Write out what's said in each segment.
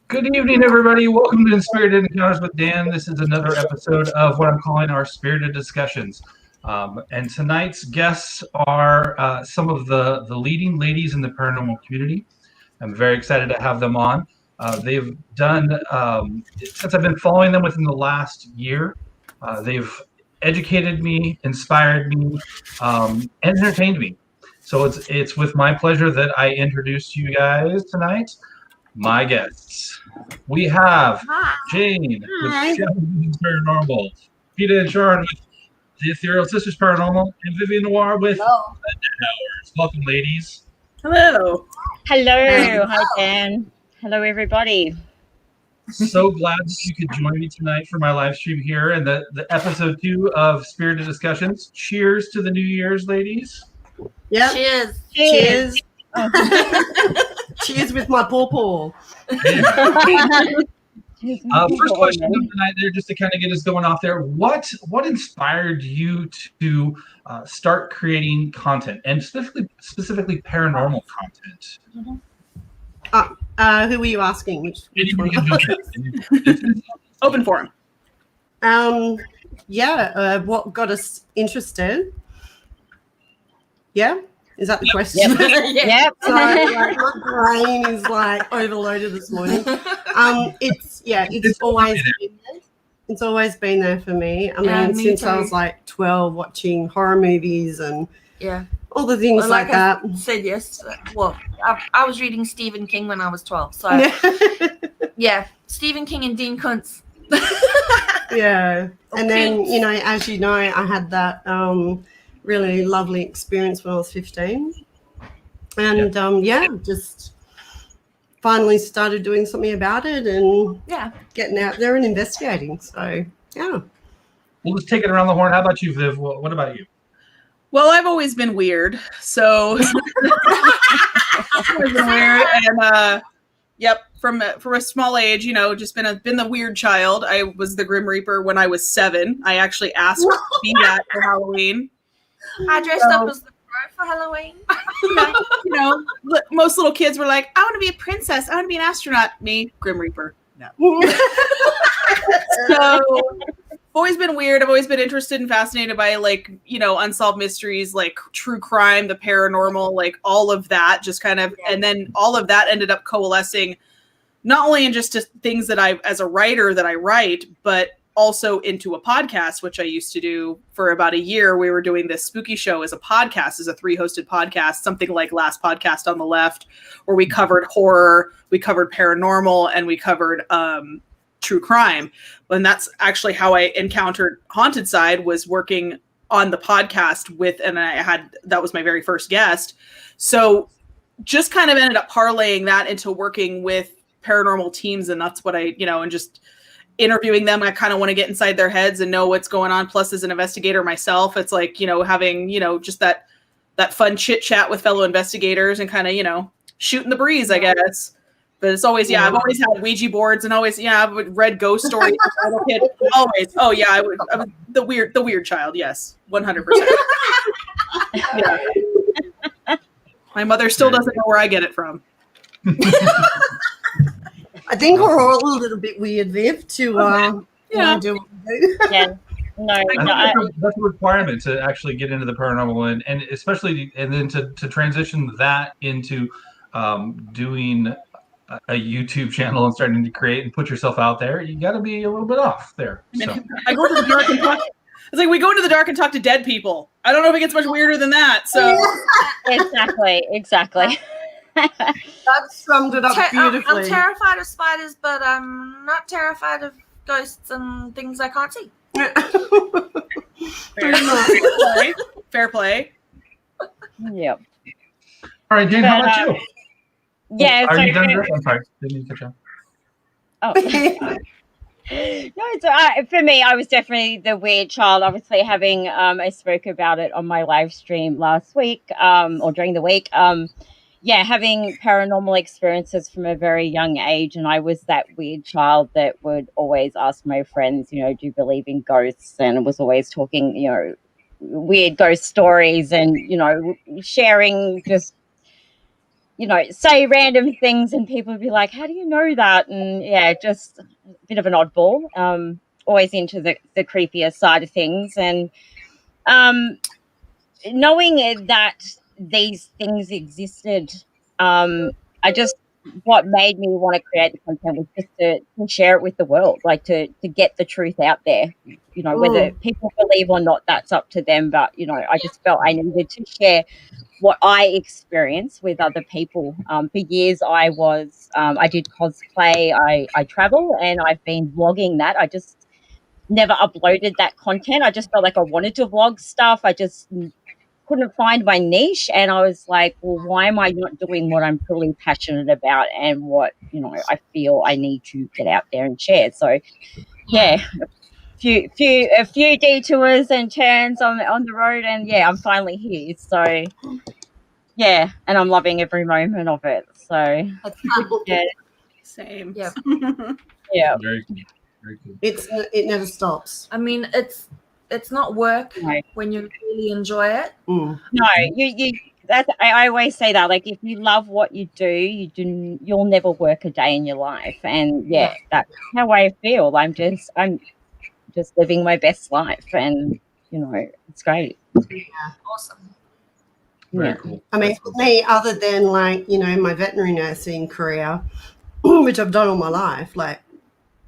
Good evening, everybody. Welcome to Spirited Encounters with Dan. This is another episode of what I'm calling our Spirited Discussions. And tonight's guests are some of the leading ladies in the paranormal community. I'm very excited to have them on. They've done, since I've been following them within the last year, they've educated me, inspired me, and entertained me. So it's with my pleasure that I introduce you guys tonight. My guests. We have Jane with Skeletons Paranormal, Peter and Sharon with the Ethereal Sisters Paranormal, and Vivian Noir with the Dead Hours. Welcome, ladies. Hello. Hello. Hi, Dan. Hello, everybody. So glad that you could join me tonight for my live stream here and the episode 2 of Spirited Discussions. Cheers to the New Year's, ladies. Yeah. Cheers. Cheers. Cheers with my paw. First question of the night there, just to kind of get us going off there. What inspired you to start creating content, and specifically paranormal content? Who were you asking? Which one? Open forum. What got us interested? Yeah. Is that the question? Yep. So my brain is overloaded this morning. It's always been there for me. I mean, since I was 12, watching horror movies and all the things like that. I said yes. Well, I was reading Stephen King when I was 12. So Stephen King and Dean Kuntz. Yeah, and then as you know, I had that really lovely experience when I was 15, and just finally started doing something about it and getting out there and investigating. So We'll just take it around the horn. How about you, Viv? What about you? Well, I've always been weird, so I've always been weird, and from a small age, just been the weird child. I was the Grim Reaper when I was 7. I actually asked to be that for Halloween. I dressed up as the Crow for Halloween. Most little kids were like, I want to be a princess. I want to be an astronaut. Me, Grim Reaper. No. So, I've always been weird. I've always been interested and fascinated by unsolved mysteries, like true crime, the paranormal, all of that. Just kind of, and then all of that ended up coalescing, not only in just things that as a writer that I write, but also into a podcast, which I used to do for about a year. We were doing this spooky show as a podcast, as a 3-hosted podcast, something like Last Podcast on the Left, where we covered horror, we covered paranormal, and we covered true crime. And that's actually how I encountered Haunted Side, was working on the podcast that was my very first guest. So just kind of ended up parlaying that into working with paranormal teams. And that's what and just interviewing them. I kind of want to get inside their heads and know what's going on. Plus, as an investigator myself, it's having, just that fun chit chat with fellow investigators and kind of, shooting the breeze, I guess. But it's always, I've always had Ouija boards and always, I've read ghost stories as a little kid. Always. Oh yeah. I was the weird child. Yes. 100%. Yeah. My mother still doesn't know where I get it from. I think we're all a little bit weird, Viv, to do what we do. Yeah. That's a requirement to actually get into the paranormal, and especially, and then to transition that into doing a YouTube channel and starting to create and put yourself out there. You got to be a little bit off there. So. I go into the dark and talk. It's like we go into the dark and talk to dead people. I don't know if it gets much weirder than that. So exactly. That summed it up beautifully. I'm terrified of spiders, but I'm not terrified of ghosts and things I can't see. Fair play. Yep. All right, Jane, how about you? Yeah. Are you done? I'm sorry. Didn't you catch up? Oh. No, for me, I was definitely the weird child. Obviously, having I spoke about it on my live stream last week, or during the week. Having paranormal experiences from a very young age, and I was that weird child that would always ask my friends, do you believe in ghosts, and was always talking, weird ghost stories, and sharing just say random things and people would be like, how do you know that? And yeah, just a bit of an oddball. Always into the creepier side of things. And knowing that these things existed, what made me want to create the content was just to share it with the world, like to get the truth out there. Whether people believe or not, that's up to them. But I just felt I needed to share what I experienced with other people. For years, I did cosplay, I travel, and I've been vlogging that. I just never uploaded that content. I just felt like I wanted to vlog stuff. I just couldn't find my niche, and I was like, well, why am I not doing what I'm really passionate about and what I feel I need to get out there and share? So yeah, a few detours and turns on the road, and yeah, I'm finally here. So yeah, and I'm loving every moment of it. So yeah, same. Yeah. Yeah. Very cool. Very cool. It never stops. I mean, it's not work when you really enjoy it. No, you. I always say that. Like, if you love what you do, you'll never work a day in your life. And yeah, that's how I feel. I'm just living my best life, and it's great. Awesome. Very cool. I mean, for me, other than like my veterinary nursing career, which I've done all my life, like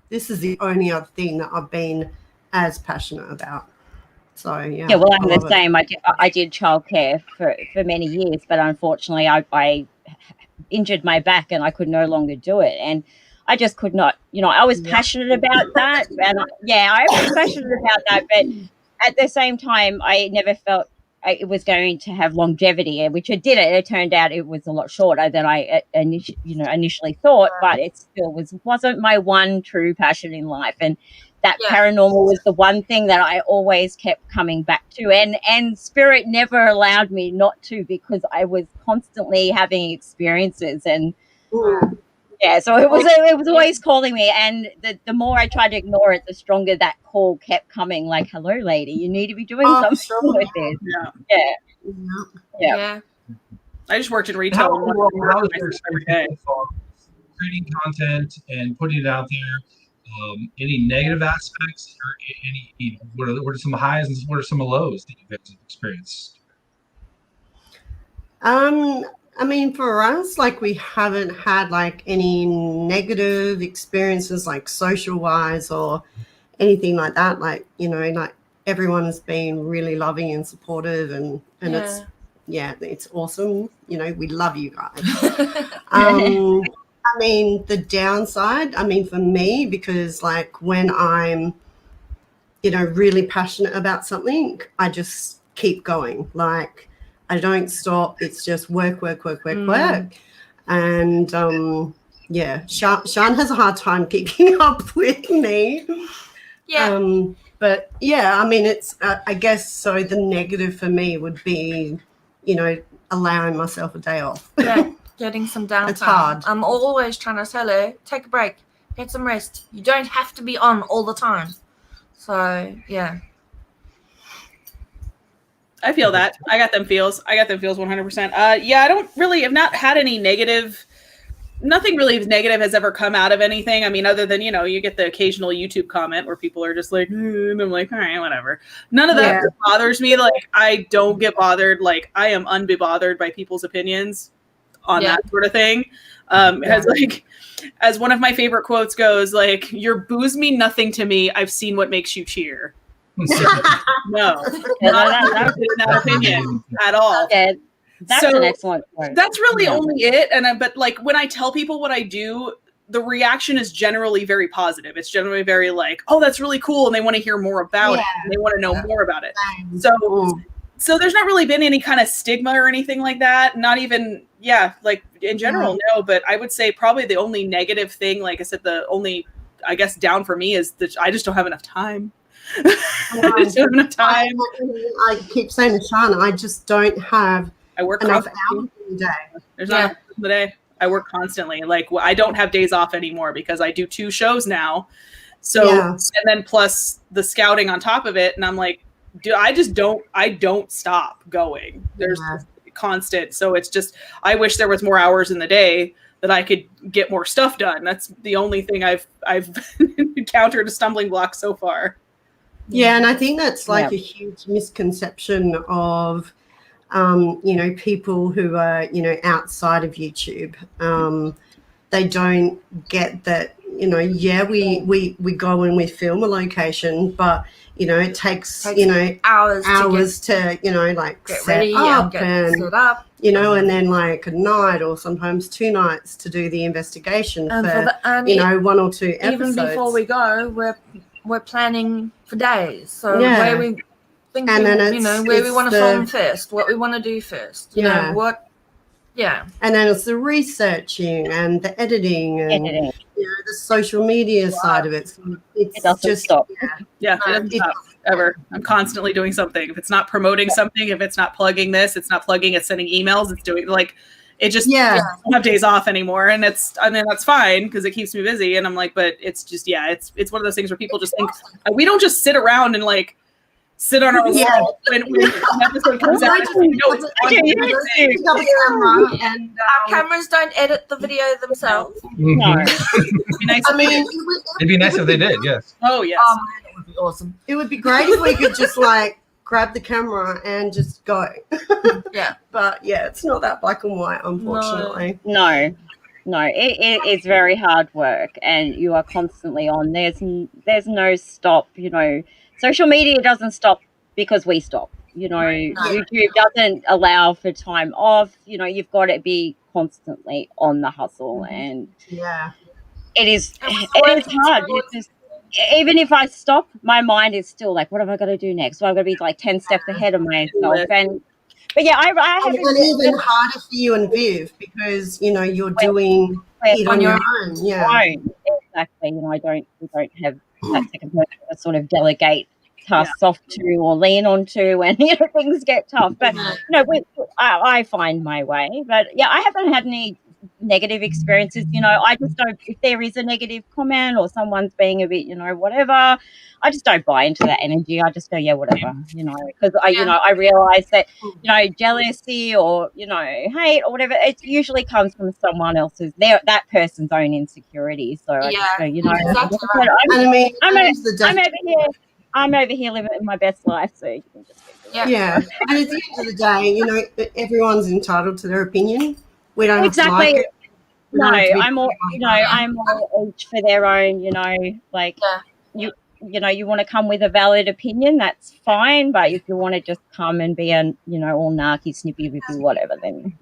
this is the only other thing that I've been as passionate about. So yeah. Yeah, well, I'm the same. I did childcare for many years, but unfortunately, I injured my back and I could no longer do it, and I just could not. I was passionate about that, and I was passionate about that, but at the same time, I never felt it was going to have longevity, which it didn't. It turned out it was a lot shorter than I initially thought, but it still wasn't my one true passion in life. And that paranormal was the one thing that I always kept coming back to, and spirit never allowed me not to, because I was constantly having experiences, and so it was always calling me, and the more I tried to ignore it, the stronger that call kept coming. Like, hello, lady, you need to be doing something with this. Yeah. I just worked in retail. How was your experience creating content and putting it out there? Any negative aspects, or any what are some highs and what are some lows that you've experienced? I mean, for us, like, we haven't had like any negative experiences, like social wise or anything like that. Like, like everyone has been really loving and supportive, and it's awesome. We love you guys. I mean, the downside, for me, because like when I'm, really passionate about something, I just keep going. Like, I don't stop. It's just work. And Sean has a hard time keeping up with me. Yeah. But yeah, it's, I guess, so the negative for me would be, allowing myself a day off. Yeah. Getting some downtime. It's hard. I'm always trying to tell her, take a break, get some rest. You don't have to be on all the time. So, yeah. I feel that. I got them feels 100%. I've not had any negative, nothing really negative has ever come out of anything. I mean, other than, you get the occasional YouTube comment where people are just like, and I'm like, all right, whatever. None of that bothers me. Like, I don't get bothered. Like, I am unbothered by people's opinions on that sort of thing. As one of my favorite quotes goes, like, your booze mean nothing to me. I've seen what makes you cheer. So, no, not in that opinion at all. Yeah, that's an excellent point. That's really only it. But like, when I tell people what I do, the reaction is generally very positive. It's generally very like, oh, that's really cool, and they want to hear more about it. And they want to know more about it. So there's not really been any kind of stigma or anything like that. Not even, like in general, no. But I would say probably the only negative thing, like I said, the only, I guess, down for me is that I just don't have enough time. I just don't have enough time. I keep saying to Sean, I just don't have enough hours in the day. There's not enough in the day. I work constantly. Like, I don't have days off anymore because I do 2 shows now. So, and then plus the scouting on top of it. And I'm like, I don't stop going. constant. So it's just, I wish there was more hours in the day that I could get more stuff done. That's the only thing I've encountered a stumbling block so far. Yeah, and I think that's like a huge misconception of, people who are, outside of YouTube. They don't get that, we go and we film a location, but, it takes hours to, like get set ready up and set up. And then like a night or sometimes 2 nights to do the investigation for 1 or 2 episodes. Even before we go, we're planning for days. So where we thinking, and then where we want to film first, what we want to do first. You know what? Yeah. And then it's the researching and the editing and the social media side of it. So it doesn't just stop. Yeah, it doesn't stop ever. I'm constantly doing something. If it's not promoting something, if it's not plugging this, it's not plugging, it's sending emails, it's doing it just I don't have days off anymore. And that's fine because it keeps me busy. And I'm like, but it's just, it's one of those things where people just think we don't just sit around and sit on our wall when an episode comes out. Our cameras don't edit the video themselves. No. It'd be nice if they did. Yes. Oh yes. It would be awesome. It would be great if we could just grab the camera and just go. Yeah. But it's not that black and white, unfortunately. No, it's very hard work, and you are constantly on. There's no stop. Social media doesn't stop because we stop. YouTube doesn't allow for time off. You've got to be constantly on the hustle, and it is hard. It's just, even if I stop, my mind is still like, what have I got to do next? So I've got to be 10 steps ahead of myself. But I have. And even harder for you and Viv because you're doing it on your own. Yeah, exactly. We don't have that second person to sort of delegate tasks off to or lean onto, and things get tough. But I find my way. But I haven't had any negative experiences. I just don't. If there is a negative comment or someone's being a bit, whatever, I just don't buy into that energy. I just go, whatever, because I realize that, jealousy or, hate or whatever, it usually comes from someone else's, that person's own insecurity. So I just go, I'm over here living my best life. So you can just and at the end of the day, everyone's entitled to their opinion. We don't exactly. Have to like it. No, I'm all, I'm all each for their own. You want to come with a valid opinion, that's fine. But if you want to just come and be all narky, snippy, rippy, whatever, then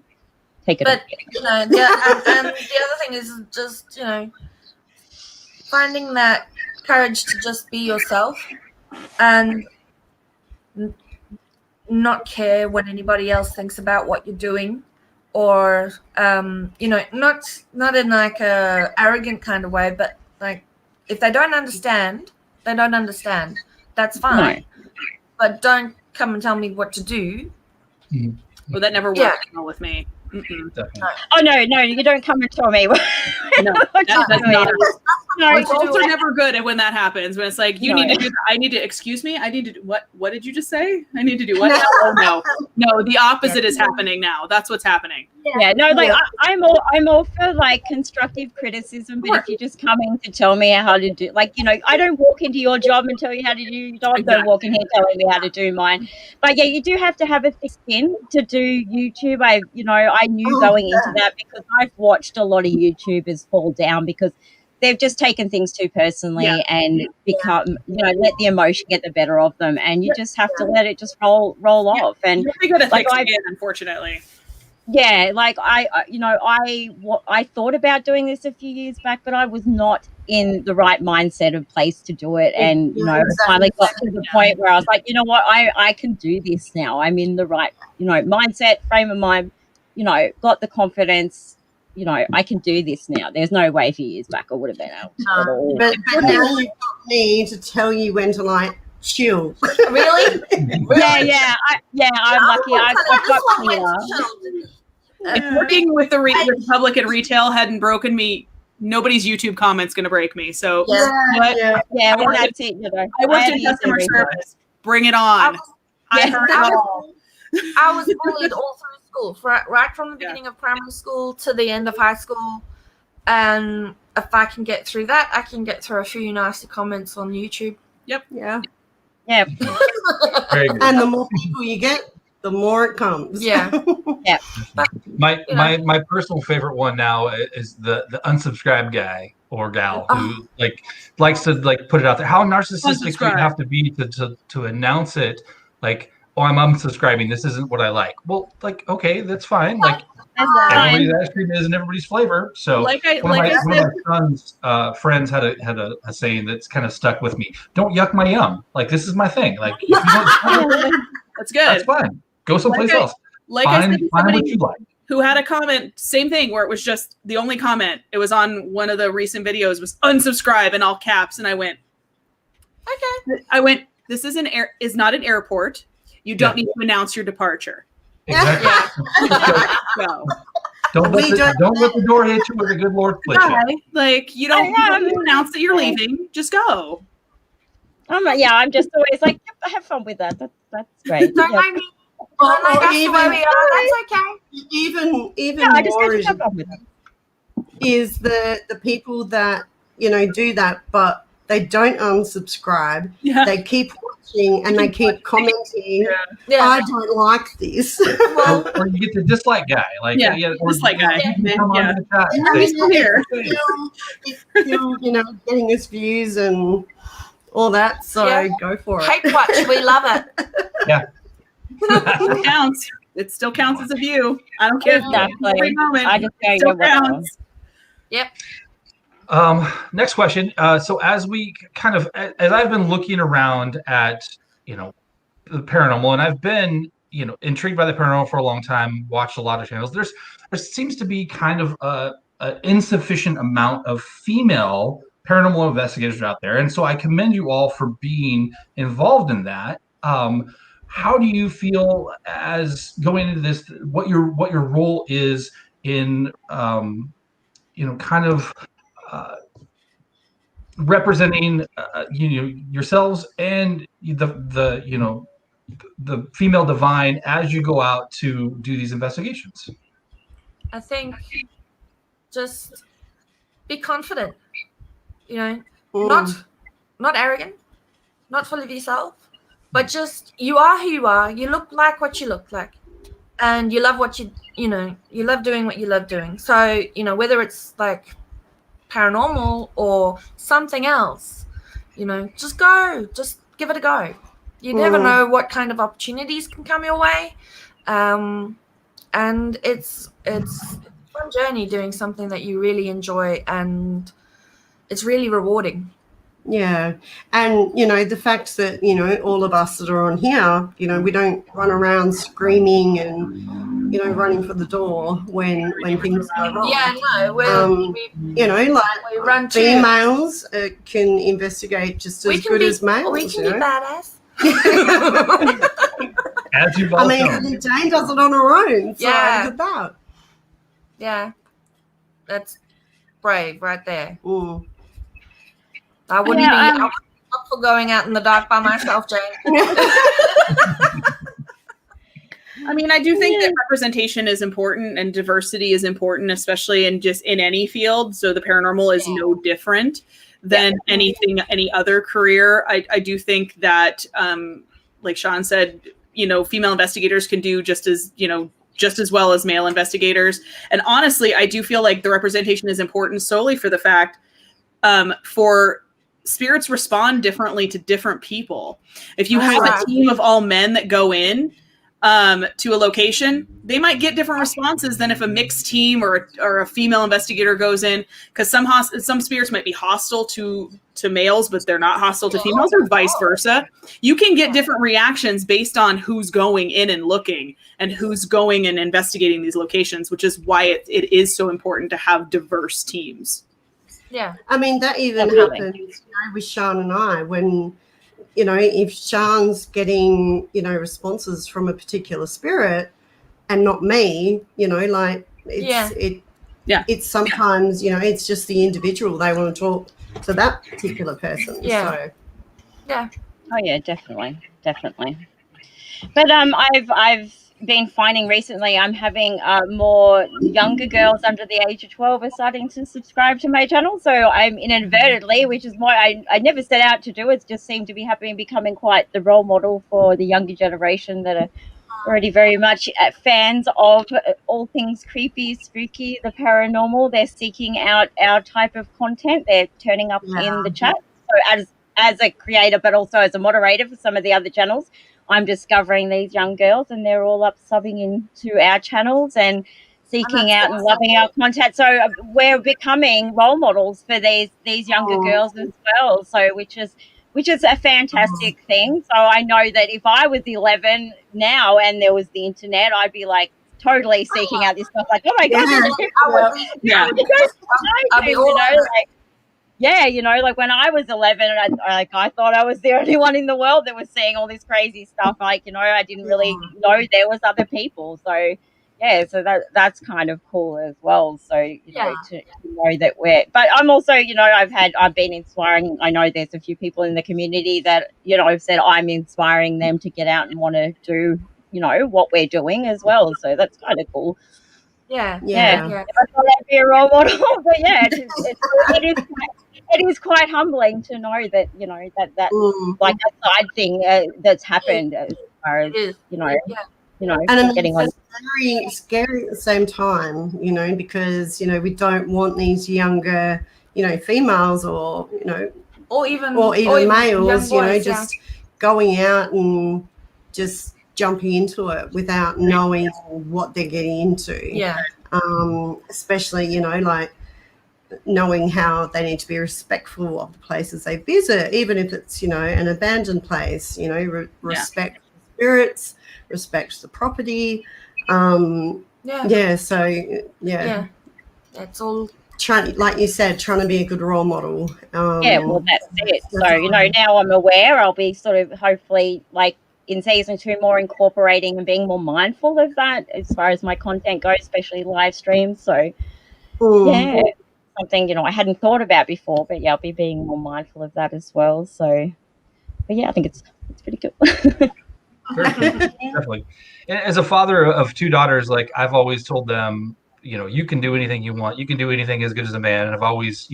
take it. But and the other thing is just finding that courage to just be yourself and not care what anybody else thinks about what you're doing. Or not in a arrogant kind of way, but if they don't understand, they don't understand. That's fine. No. But don't come and tell me what to do. Well, that never worked well with me. Oh no, you don't come and tell me. No, it's also never good when that happens. When it's you need to do. I need to. Excuse me. I need to. What did you just say? I need to do what? Oh no. The opposite is happening now. That's what's happening. Yeah. No. I'm all for constructive criticism. But if you're just coming to tell me how to do, I don't walk into your job and tell you how to do. You don't walk in here telling me how to do mine. But you do have to have a thick skin to do YouTube. I knew going into that because I've watched a lot of YouTubers fall down because they've just taken things too personally and become, let the emotion get the better of them, and you just have to let it just roll off. And you're really good at thick skin, unfortunately. Yeah, I thought about doing this a few years back, but I was not in the right mindset of place to do it. And, I finally got to the point where I was like, you know what, I can do this now. I'm in the right, mindset, frame of mind, got the confidence, I can do this now. There's no way a few years back I would have been able to. But now you've got me to tell you when to chill. Really? Yeah. I'm lucky. I've got clear. If working with the Republican retail hadn't broken me, nobody's YouTube comment's going to break me. So that's it. I worked in customer service. Bring it on. I heard it all. I was bullied all through school, right from the beginning of primary school to the end of high school. And if I can get through that, I can get through a few nasty comments on YouTube. Yeah. Yeah. Very good. And the more people you get, the more it comes. Yeah. My personal favorite one now is the unsubscribe guy or gal who likes to put it out there. How narcissistic do you have to be to announce it? Like, oh, I'm unsubscribing. This isn't what I like. Well, okay, that's fine. Like, everybody's ice cream isn't everybody's flavor. So one of my son's friends had a saying that's kind of stuck with me. Don't yuck my yum. Like, this is my thing. Like, if you don't, that's good. That's fine. Go someplace else. Find what you like. Who had a comment, same thing, where it was just the only comment. It was on one of the recent videos was unsubscribe in all caps, and I went, okay. This is not an airport. You don't need to announce your departure. Exactly. So, don't let the door hit you with a good Lord flick you. Like, you don't announce that you're leaving. Just go. I'm just always like, have fun with that. That's great. Don't mind me. That's okay. Even I just more have fun with it. is the people that do that, but they don't unsubscribe. Yeah. They keep watching and they keep commenting. Yeah. I don't like this. Well, or you get the dislike guy, dislike guy. He's still here. Still, getting his views and all that. So go for it. Hate watch, we love it. Yeah. It counts. It still counts as a view. I don't care. Exactly. I just still counts. Yep. Next question. So as I've been looking around at, the paranormal, and I've been, intrigued by the paranormal for a long time, watched a lot of channels. There seems to be kind of an insufficient amount of female paranormal investigators out there. And so I commend you all for being involved in that. How do you feel as going into this, what your role is in, kind of representing, yourselves and the female divine as you go out to do these investigations? I think just be confident, not arrogant, not full of yourself, but just you are who you are. You look like what you look like, and you love what you love doing what you love doing. So, whether it's like paranormal or something else, just go, just give it a go. You never know what kind of opportunities can come your way. And it's a fun journey doing something that you really enjoy, and it's really rewarding. Yeah. And, the fact that, all of us that are on here, we don't run around screaming and, running for the door when things go wrong. Yeah, no. We run females can investigate just as good as males. We can be badass. As you've all Jane does it on her own. So look at that. Yeah. That's brave right there. Ooh. I wouldn't be up for going out in the dark by myself, Jane. I do think that representation is important and diversity is important, especially in any field. So the paranormal is no different than any other career. I do think that, like Sean said, female investigators can do just as well as male investigators. And honestly, I do feel like the representation is important solely for the fact for spirits respond differently to different people. If you have a team of all men that go in to a location, they might get different responses than if a mixed team or a female investigator goes in, because some spirits might be hostile to males, but they're not hostile to females, or vice versa. You can get different reactions based on who's going in and looking and who's going and investigating these locations, which is why it is so important to have diverse teams. Yeah. That even happens with Sean and I when, if Sean's getting, responses from a particular spirit and not me, it's sometimes, it's just the individual. They want to talk to that particular person. Yeah. So. Yeah. Oh yeah, definitely. But I've been finding recently, I'm having more younger girls under the age of 12 are starting to subscribe to my channel. So I'm inadvertently, which is why I never set out to do it, just seemed to be happening, becoming quite the role model for the younger generation that are already very much fans of all things creepy, spooky, the paranormal. They're seeking out our type of content. They're turning up in the chat. So as a creator, but also as a moderator for some of the other channels, I'm discovering these young girls, and they're all up subbing into our channels and seeking out and loving our content. So we're becoming role models for these younger girls as well. So which is a fantastic thing. So I know that if I was 11 now and there was the internet, I'd be like totally seeking out this stuff. Like, oh my god, like when I was 11, I thought I was the only one in the world that was seeing all this crazy stuff. Like, I didn't really know there was other people. So yeah, so that's kind of cool as well. So to know that but I'm also I've been inspiring. I know there's a few people in the community that have said I'm inspiring them to get out and want to do what we're doing as well. So that's kind of cool. Yeah. I thought I'd be a role model, but it is quite humbling to know that that like a side thing that's happened as far as and getting on. It's very scary at the same time, because we don't want these younger, females or even males, just going out and just jumping into it without knowing what they're getting into. Yeah. Especially, like knowing how they need to be respectful of the places they visit, even if it's, an abandoned place, respect spirits, respect the property. It's all like you said, trying to be a good role model. Well, that's it. So now I'm aware. I'll be sort of hopefully like in season 2 more incorporating and being more mindful of that as far as my content goes, especially live streams. So something I hadn't thought about before, but I'll be being more mindful of that as well. So but I think it's pretty good. Definitely. As a father of 2 daughters, like I've always told them, you can do anything you want. You can do anything as good as a man. And I've always,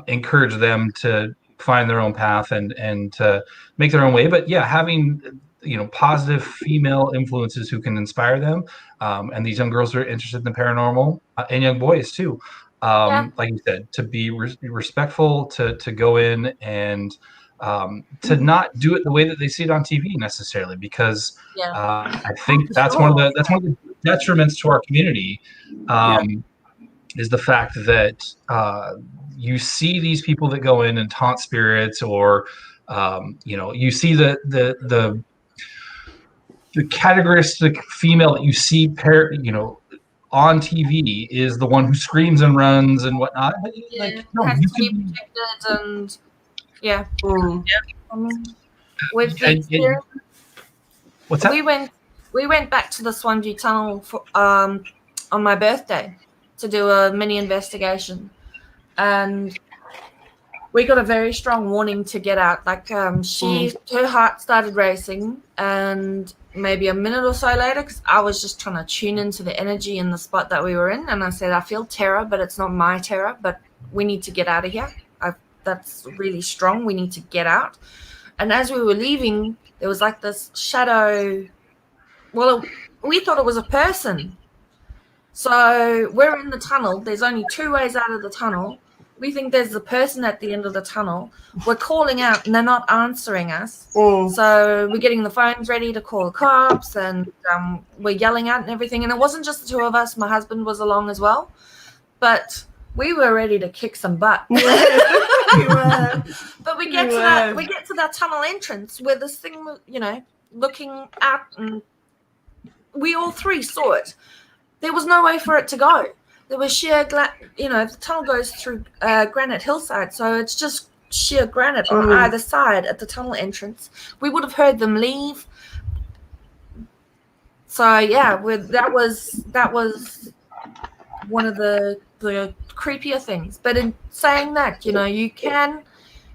encouraged them to find their own path and to make their own way. But having, positive female influences who can inspire them. And these young girls are interested in the paranormal and young boys too. Like you said, to be respectful, to go in and to not do it the way that they see it on TV necessarily, because I think that's one of the detriments to our community is the fact that you see these people that go in and taunt spirits, or you see the categoristic female that you see on TV is the one who screams and runs and whatnot. Has to be protected and. Yeah. What's that? We went back to the Swansea Tunnel for, on my birthday to do a mini investigation, and we got a very strong warning to get out. Like her heart started racing, and maybe a minute or so later, because I was just trying to tune into the energy in the spot that we were in, and I said, I feel terror, but it's not my terror, but we need to get out of here. That's really strong. We need to get out. And as we were leaving, there was like this shadow. Well, we thought it was a person. So we're in the tunnel. There's only 2 ways out of the tunnel. We think there's a person at the end of the tunnel. We're calling out and they're not answering us. So we're getting the phones ready to call the cops, and we're yelling out and everything. And it wasn't just the 2 of us. My husband was along as well. But we were ready to kick some butt. But we get to that tunnel entrance where this thing, looking out, and we all 3 saw it. There was no way for it to go. There was sheer, the tunnel goes through granite hillside, so it's just sheer granite on either side at the tunnel entrance. We would have heard them leave. So that was one of the creepier things. But in saying that, you can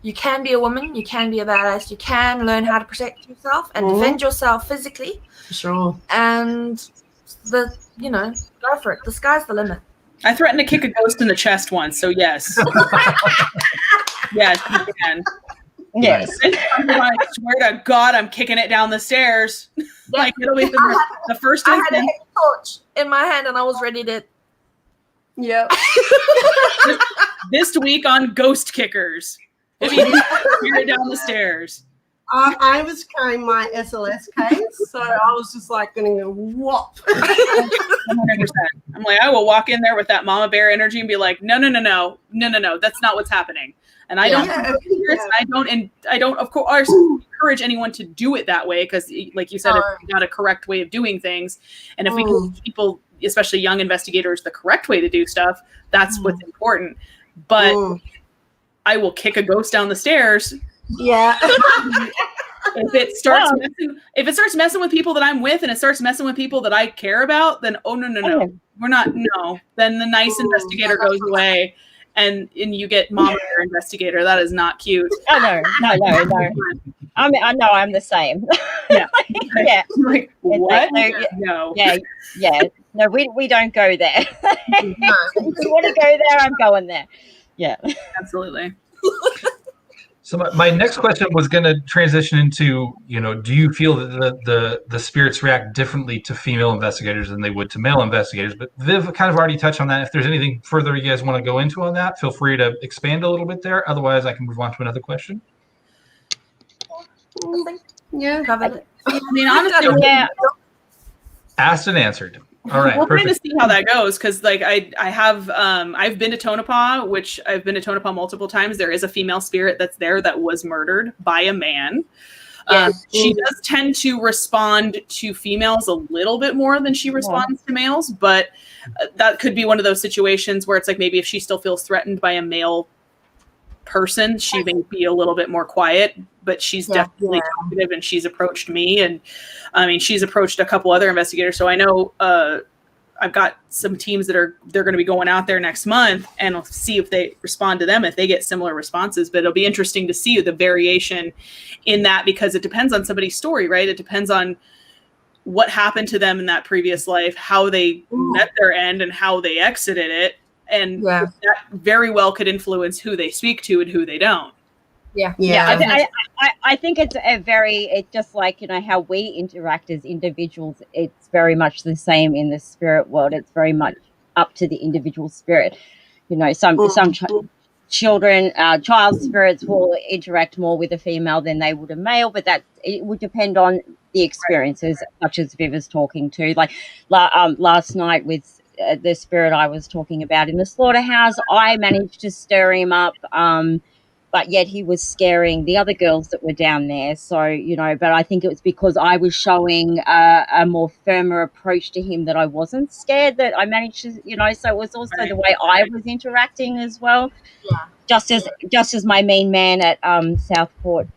You can be a woman. You can be a badass. You can learn how to protect yourself and defend yourself physically. Sure. And go for it. The sky's the limit. I threatened to kick a ghost in the chest once, so yes. Yes, you can. Yes. I swear to God, I'm kicking it down the stairs. Like it'll be the first I had a instant. torch in my hand and I was ready to. Yeah. This week on Ghost Kickers. If you hear it down the stairs. I was carrying my SLS case, so I was just like going to go whop. 100%. I'm like, I will walk in there with that mama bear energy and be like, no, that's not what's happening. And I don't, I don't, of course, encourage anyone to do it that way because, like you said, it's not a correct way of doing things. And if we can teach people, especially young investigators, the correct way to do stuff, that's what's important. But I will kick a ghost down the stairs. Yeah. If it starts messing with people that I'm with and it starts messing with people that I care about, then no. We're not Then the nice investigator goes away and you get mama bear investigator. That is not cute. Oh no. I know I'm the same. Yeah. Yeah. Like what? No. Yeah. No, we don't go there. If you want to go there, I'm going there. Yeah. Absolutely. So my next question was going to transition into, do you feel that the spirits react differently to female investigators than they would to male investigators? But Viv kind of already touched on that. If there's anything further you guys want to go into on that, feel free to expand a little bit there. Otherwise, I can move on to another question. Yeah. Covered it. I mean, honestly, Yeah. Asked and answered. All right, we'll kind of perfect. see how that goes because, like, I've been to Tonopah, which I've been to Tonopah multiple times. There is a female spirit that's there that was murdered by a man. She does tend to respond to females a little bit more than she responds to males, but that could be one of those situations where it's like maybe if she still feels threatened by a male person, she may be a little bit more quiet, but she's definitely talkative and she's approached me. And I mean, she's approached a couple other investigators. So I know I've got some teams they're going to be going out there next month and I'll see if they respond to them, if they get similar responses. But it'll be interesting to see the variation in that because it depends on somebody's story, right? It depends on what happened to them in that previous life, how they met their end and how they exited it. And that very well could influence who they speak to and who they don't. I think it's just like, how we interact as individuals. It's very much the same in the spirit world. It's very much up to the individual spirit. Some children, child spirits will interact more with a female than they would a male, but it would depend on the experiences, such as Viv is talking to. Like last night with the spirit I was talking about in the slaughterhouse, I managed to stir him up, but yet he was scaring the other girls that were down there. So, but I think it was because I was showing a more firmer approach to him that I wasn't scared, that I managed to, so it was also the way I was interacting as well. Yeah. Just as my main man at Southport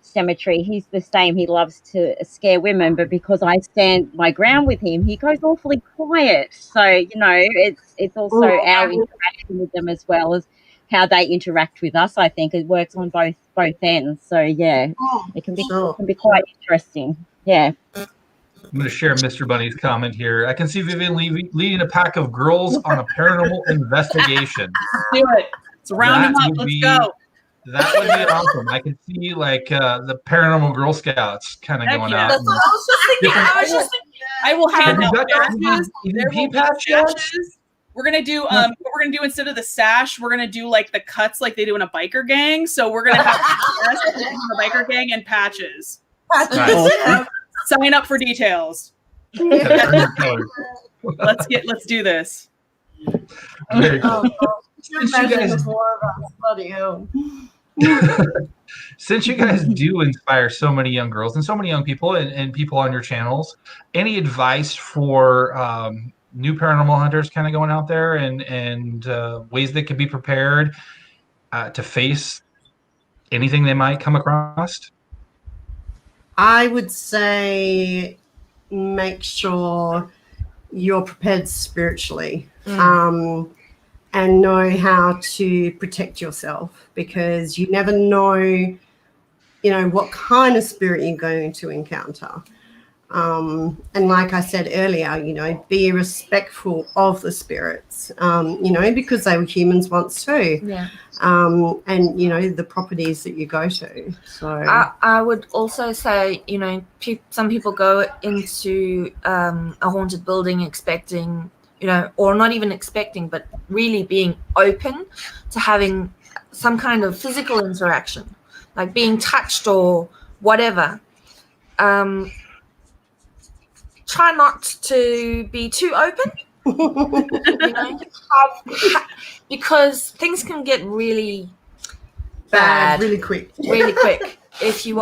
Cemetery, he's the same. He loves to scare women, but because I stand my ground with him, he goes awfully quiet. So it's also our interaction with them as well as how they interact with us. I think it works on both ends. So it can be quite interesting. Yeah. I'm going to share Mr. Bunny's comment here. I can see Vivian leading a pack of girls on a paranormal investigation. Do it. Let's round them up. Let's go. That would be awesome. I can see like the paranormal Girl Scouts kind of going out. That's what I was just thinking. I will hand out patches. There will be patches. We're gonna do what we're gonna do instead of the sash, we're gonna do like the cuts like they do in a biker gang. So we're gonna have a biker gang and patches. Nice. Sign up for details. Let's do this. Very cool. Since you guys do inspire so many young girls and so many young people and people on your channels, any advice for new paranormal hunters kind of going out there and ways they can be prepared to face anything they might come across? I would say make sure you're prepared spiritually. and know how to protect yourself, because you never know, what kind of spirit you're going to encounter. And like I said earlier, be respectful of the spirits, because they were humans once too. Yeah. And, the properties that you go to. So I would also say, some people go into a haunted building expecting, or not even expecting, but really being open to having some kind of physical interaction, like being touched or whatever. Try not to be too open, because things can get really bad really quick. Really quick if you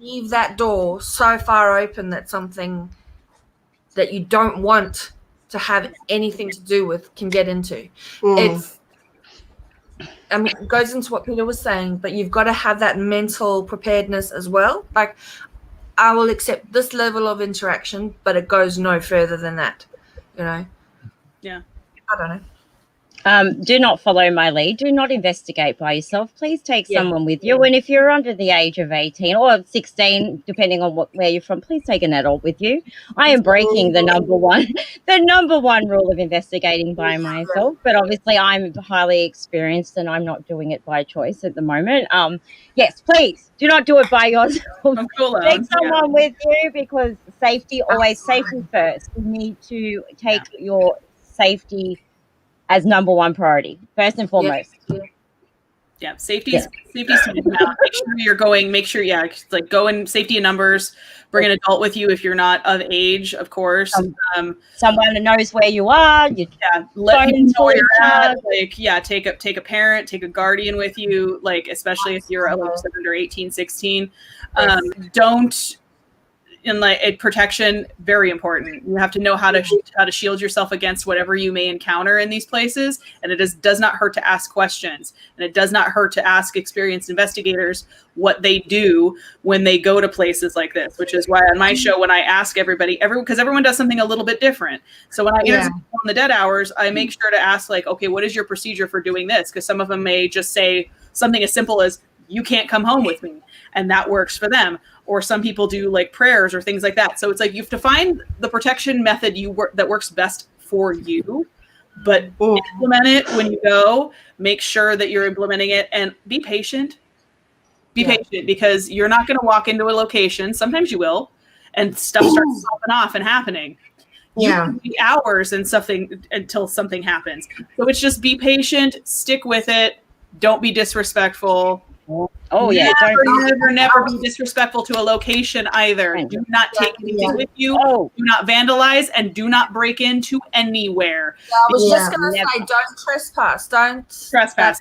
leave that door so far open that something that you don't want to have anything to do with can get into. It goes into what Peter was saying, but you've got to have that mental preparedness as well. Like, I will accept this level of interaction, but it goes no further than that. Yeah. I don't know. Do not follow my lead. Do not investigate by yourself. Please take someone with you. And if you're under the age of 18 or 16, depending on where you're from, please take an adult with you. I am breaking the number one rule of investigating by myself. But obviously, I'm highly experienced and I'm not doing it by choice at the moment. Yes, please do not do it by yourself. Take someone with you, because safety first. You need to take your safety as number one priority, first and foremost. Yeah, safety is Make sure go in safety in numbers. Bring an adult with you if you're not of age, of course. Someone that knows where you are. Let people know where you're at. Take a parent, take a guardian with you, especially if you're under 18, 16. Protection, very important. You have to know how to shield yourself against whatever you may encounter in these places, and it does not hurt to ask questions, and it does not hurt to ask experienced investigators what they do when they go to places like this, which is why on my show, when I ask because everyone does something a little bit different. So when I interview on the dead hours, I make sure to ask okay, what is your procedure for doing this? Because some of them may just say something as simple as, you can't come home with me, and that works for them. Or some people do prayers or things like that. So it's you have to find the protection method that works best for you, but implement it when you go. Make sure that you're implementing it, and be patient. Be patient, because you're not going to walk into a location. Sometimes you will, and stuff starts popping off and happening. You can be hours and until something happens. So it's just be patient, stick with it. Don't be disrespectful. Never be disrespectful to a location either. Do not take anything with you. Do not vandalize, and do not break into anywhere. I was just gonna say, don't trespass. Don't trespass.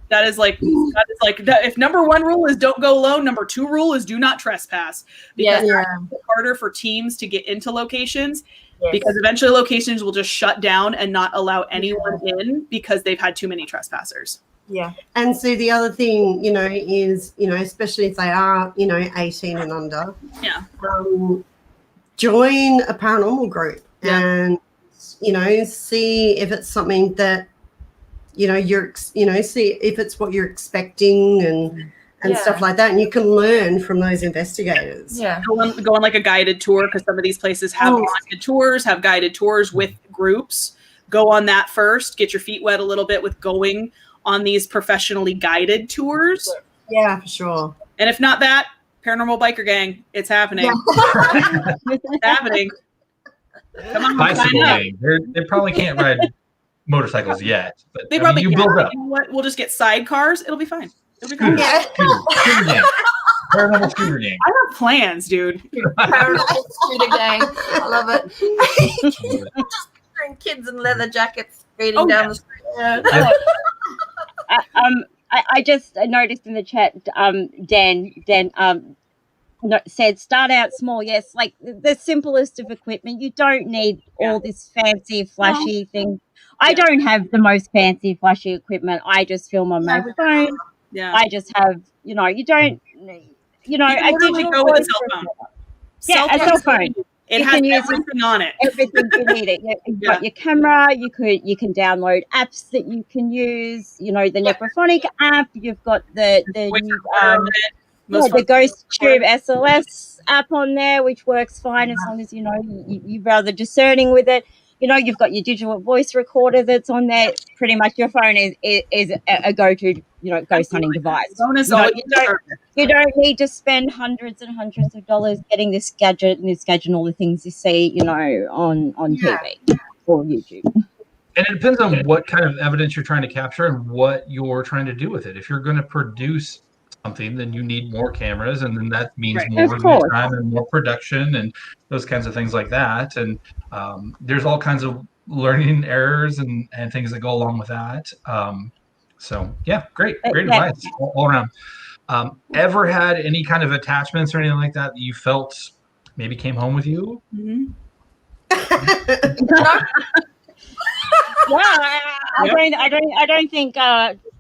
That is if number one rule is don't go alone, number two rule is do not trespass. Because it's harder for teams to get into locations. Because eventually locations will just shut down and not allow anyone in because they've had too many trespassers. Yeah. And so the other thing, is, especially if they are, 18 and under, join a paranormal group and, see if it's something that, see if it's what you're expecting and stuff like that. And you can learn from those investigators. Yeah. Go on a guided tour, because some of these places have guided tours with groups. Go on that first. Get your feet wet a little bit with going on these professionally guided tours. Yeah, for sure. And if not that, Paranormal Biker Gang, it's happening. Yeah. It's happening. Come on, bicycle gang. They probably can't ride motorcycles yet, but they probably build up. You know what? We'll just get sidecars. It'll be fine. Scooter gang. Paranormal scooter gang. I have plans, dude. Paranormal scooter gang. I love it. Just kids in leather jackets speeding down the street. Yeah. I just noticed in the chat, Dan said start out small. Yes, the simplest of equipment. You don't need all this fancy, flashy thing. I don't have the most fancy, flashy equipment. I just film on my phone. Yeah. I just have, you don't, a digital go with a cell phone. A cell phone. It You has can use everything on it. everything you need. You've got your camera. You can download apps that you can use. You know, the Necrophonic app. You've got the Voice new recorder on it. Most the fun- Ghost Tube SLS app on there, which works fine as long as you know you're rather discerning with it. You know, you've got your digital voice recorder that's on there. Pretty much your phone is a go-to, you know, ghost hunting device. Bonus You know, always you don't need to spend hundreds and hundreds of dollars getting this gadget and all the things you see, you know, on TV or YouTube. And it depends on what kind of evidence you're trying to capture and what you're trying to do with it. If you're going to produce something, then you need more cameras, and then that means Right. more Of course. time and more production and those kinds of things like that. And there's all kinds of learning errors and things that go along with that. So yeah, great Yeah. advice all around. Ever had any kind of attachments or anything like that you felt maybe came home with you? Mhm. Yeah, I don't think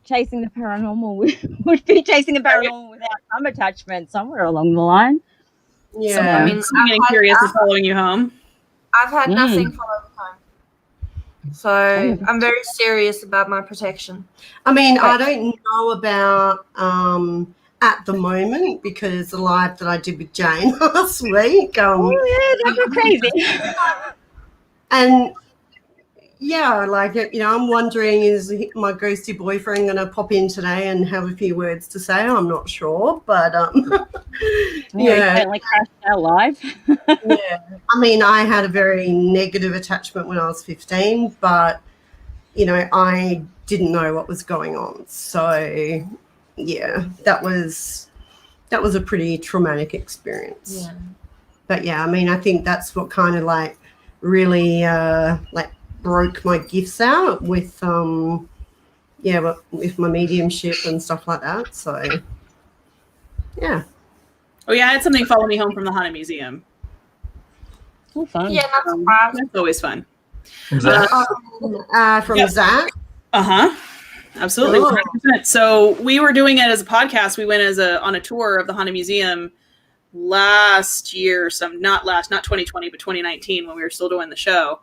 chasing the paranormal would be chasing the paranormal without some attachment somewhere along the line. Yeah. I mean, Something getting curious is following you home. I've had nothing follow me home. So I'm very serious about my protection. I mean, I don't know about at the moment because the live that I did with Jane last week. Oh yeah, that was crazy. And yeah, like, you know, I'm wondering, is my ghosty boyfriend going to pop in today and have a few words to say? I'm not sure, but yeah. Like crashed our live. Yeah. I mean, I had a very negative attachment when I was 15, but, you know, I didn't know what was going on. So, yeah, that was a pretty traumatic experience. Yeah. But, yeah, I mean, I think that's what kind of, like, really, like, broke my gifts out with with my mediumship and stuff like that. So yeah. Oh yeah, I had something follow me home from the Haunted Museum. Oh, fun. Yeah, not surprised. That's always fun. From Yep. Zach. Absolutely. Oh. 100%. So we were doing it as a podcast. We went on a tour of the Haunted Museum last year, not 2020, but 2019 when we were still doing the show.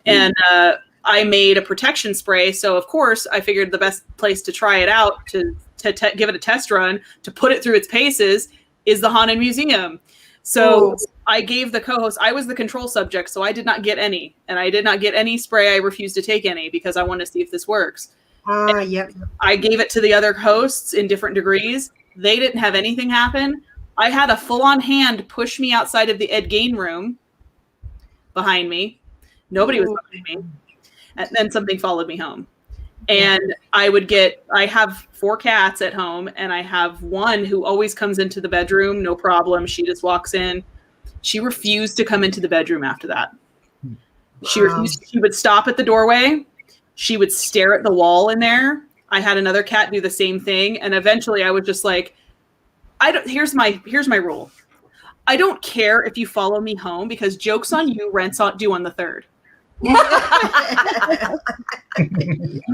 And I made a protection spray. So, of course, I figured the best place to try it out, to give it a test run, to put it through its paces, is the Haunted Museum. So I gave the co-host, I was the control subject, so I did not get any. And I did not get any spray. I refused to take any because I wanted to see if this works. Yep. I gave it to the other hosts in different degrees. They didn't have anything happen. I had a full-on hand push me outside of the Ed Gein room behind me. Nobody was behind me. And then something followed me home. And I have 4 cats at home, and I have one who always comes into the bedroom, no problem. She just walks in. She refused to come into the bedroom after that. She refused. She would stop at the doorway. She would stare at the wall in there. I had another cat do the same thing. And eventually I was just like, here's my rule. I don't care if you follow me home because joke's on you, rent's due on the 3rd. You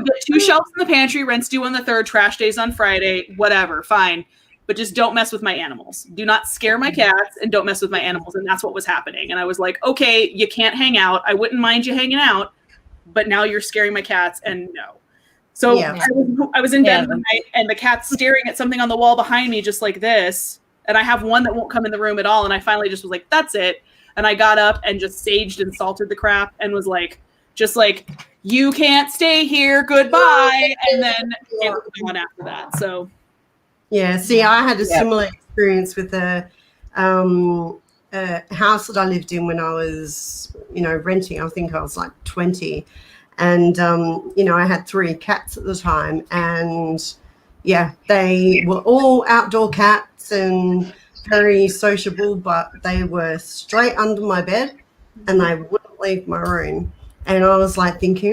get 2 shelves in the pantry, rent's due on the 3rd, trash days on Friday, whatever, fine. But just don't mess with my animals. Do not scare my cats and don't mess with my animals. And that's what was happening. And I was like, okay, you can't hang out. I wouldn't mind you hanging out, but now you're scaring my cats, and no. So Yeah. I was in bed one night, and the cat's staring at something on the wall behind me just like this. And I have one that won't come in the room at all. And I finally just was like, that's it. And I got up and just saged and salted the crap and was like, you can't stay here, goodbye. And then it was gone after that. So Yeah, see, I had a similar experience with a house that I lived in when I was, renting. I think I was like 20. And, I had 3 cats at the time. And, yeah, they were all outdoor cats and very sociable, but they were straight under my bed and they wouldn't leave my room. And I was like thinking,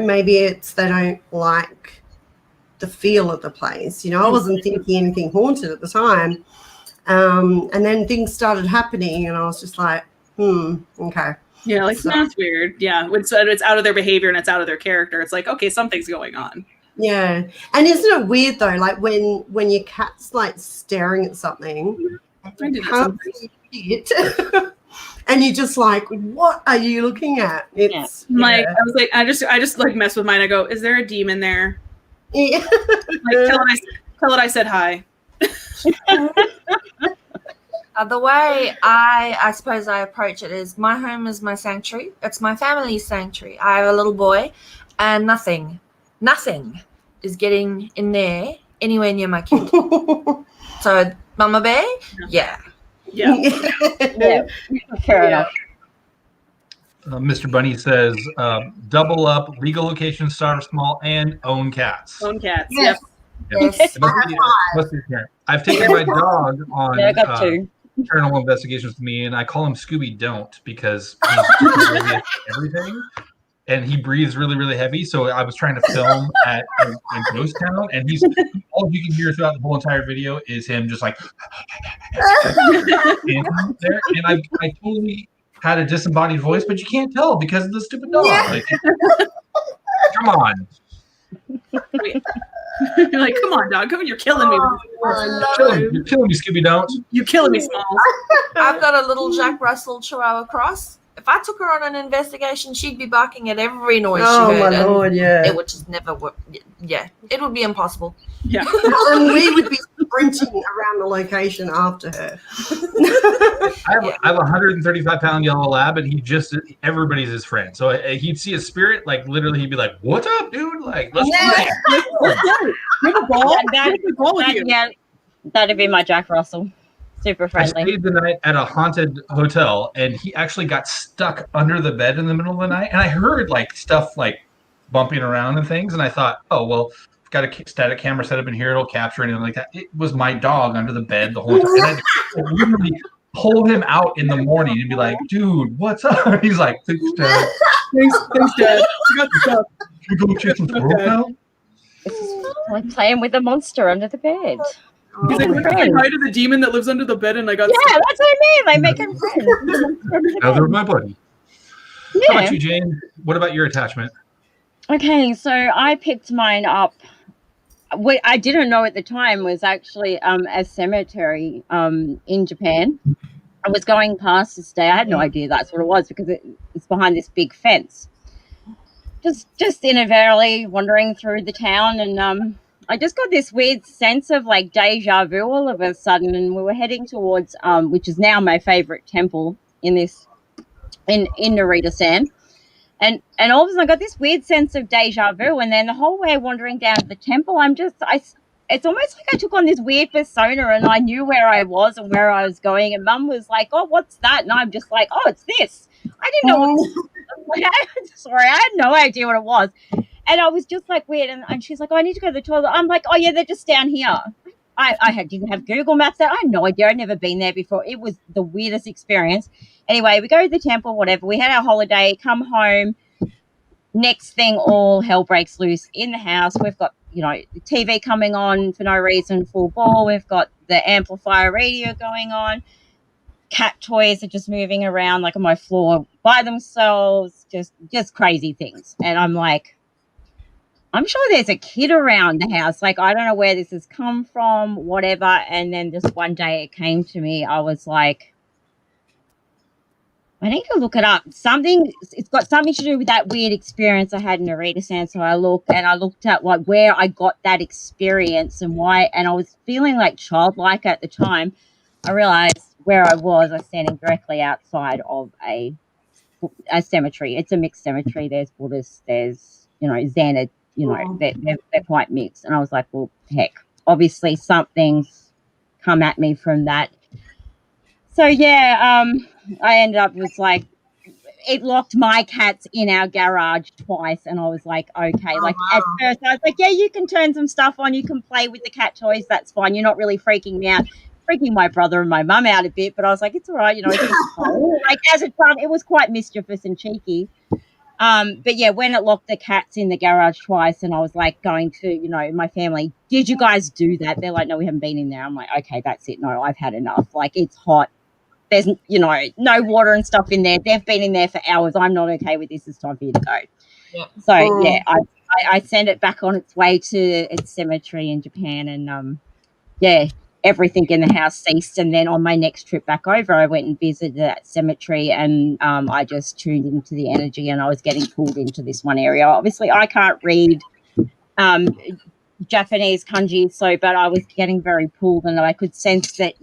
maybe it's they don't like the feel of the place. I wasn't thinking anything haunted at the time. And then things started happening and I was just like, okay. Yeah, like that's weird. Yeah, it's out of their behavior and it's out of their character. It's like, okay, something's going on. Yeah, and isn't it weird though? Like when your cat's like staring at something, I do that sometimes. shit. And you're just like, what are you looking at? It's Like I was like, I just like mess with mine. I go, is there a demon there? yeah. Like tell it I said hi. The way I suppose I approach it is my home is my sanctuary. It's my family's sanctuary. I have a little boy, and nothing is getting in there anywhere near my kid. So, Mama Bear, yeah. Yeah. Yeah, fair enough. Mr. Bunny says, double up, legal location, start small, and own cats. Own cats. Yes. Yep. Yes. It must be apparent. I've taken my dog on Yeah, I got two. paranormal investigations with me, and I call him Scooby Don't because he's really at everything, and he breathes really, really heavy. So I was trying to film in Ghost Town, and he's all you can hear throughout the whole entire video is him just like there. And I totally had a disembodied voice, but you can't tell because of the stupid dog. Yeah. Like, come on. You're like, come on, dog. Come on, you're killing me. You're killing me, Scooby Don't. You're killing me, Smalls. I've got a little Jack Russell Chihuahua cross. If I took her on an investigation, she'd be barking at every noise Oh she heard. my and lord, yeah. It would just never work. Yeah, it would be impossible. Yeah. And we would be sprinting around the location after her. I have a 135-pound yellow lab, and everybody's his friend. So he'd see a spirit, like literally, he'd be like, "What's up, dude? Like, let's play." You have a ball? That- You have a ball with you. Yeah, that'd be my Jack Russell. Super I friendly. stayed the night at a haunted hotel, and he actually got stuck under the bed in the middle of the night. And I heard like stuff like bumping around and things, and I thought, oh well, I've got a static camera set up in here; it'll capture anything like that. It was my dog under the bed the whole time. And I had to literally pull him out in the morning and be like, "Dude, what's up?" He's like, "Thanks, Dad. Thanks, Dad. I got the stuff. Can we go chase some squirrels now?" This is like playing with a monster under the bed. He's like, look, I invited the demon that lives under the bed, and I got. Yeah, that's what I mean. Like making friends. Now they're my buddy. How Yeah. about you, Jane? What about your attachment? Okay, so I picked mine up. What I didn't know at the time was actually a cemetery in Japan. I was going past this day. I had no idea that's what it was because it's behind this big fence. Just inadvertently wandering through the town, and I just got this weird sense of like deja vu all of a sudden, and we were heading towards which is now my favorite temple in Narita-san. And all of a sudden I got this weird sense of deja vu, and then the whole way wandering down to the temple, it's almost like I took on this weird persona, and I knew where I was and where I was going, and Mum was like, "Oh, what's that?" And I'm just like, "Oh, it's this." I didn't know sorry, I had no idea what it was. And I was just like weird, and she's like, "Oh, I need to go to the toilet." I'm like, "Oh yeah, they're just down here." Didn't have Google Maps there. I had no idea. I'd never been there before. It was the weirdest experience. Anyway, we go to the temple, whatever. We had our holiday, come home. Next thing, all hell breaks loose in the house. We've got, the TV coming on for no reason, full ball. We've got the amplifier radio going on. Cat toys are just moving around like on my floor by themselves. Just crazy things. And I'm like, I'm sure there's a kid around the house. Like, I don't know where this has come from, whatever. And then just one day it came to me. I was like, I need to look it up. It's got something to do with that weird experience I had in Narita-san. So I looked at like where I got that experience and why. And I was feeling like childlike at the time. I realized where I was standing directly outside of a cemetery. It's a mixed cemetery. There's Buddhists, there's, Zen. They're quite mixed. And I was like, well, heck, obviously something's come at me from that. So, yeah, I ended up with like, it locked my cats in our garage twice. And I was like, okay. Like at first I was like, yeah, you can turn some stuff on. You can play with the cat toys. That's fine. You're not really freaking me out. Freaking my brother and my mum out a bit. But I was like, it's all right. Like as a child, it was quite mischievous and cheeky. But yeah, when it locked the cats in the garage twice, and I was like going to, my family, did you guys do that? They're like, no, we haven't been in there. I'm like, okay, that's it. No, I've had enough. Like, it's hot. There's, no water and stuff in there. They've been in there for hours. I'm not okay with this. It's time for you to go. Yeah. So yeah, I sent it back on its way to its cemetery in Japan, and yeah, everything in the house ceased. And then on my next trip back over, I went and visited that cemetery, and I just tuned into the energy, and I was getting pulled into this one area. Obviously, I can't read Japanese kanji, but I was getting very pulled, and I could sense that,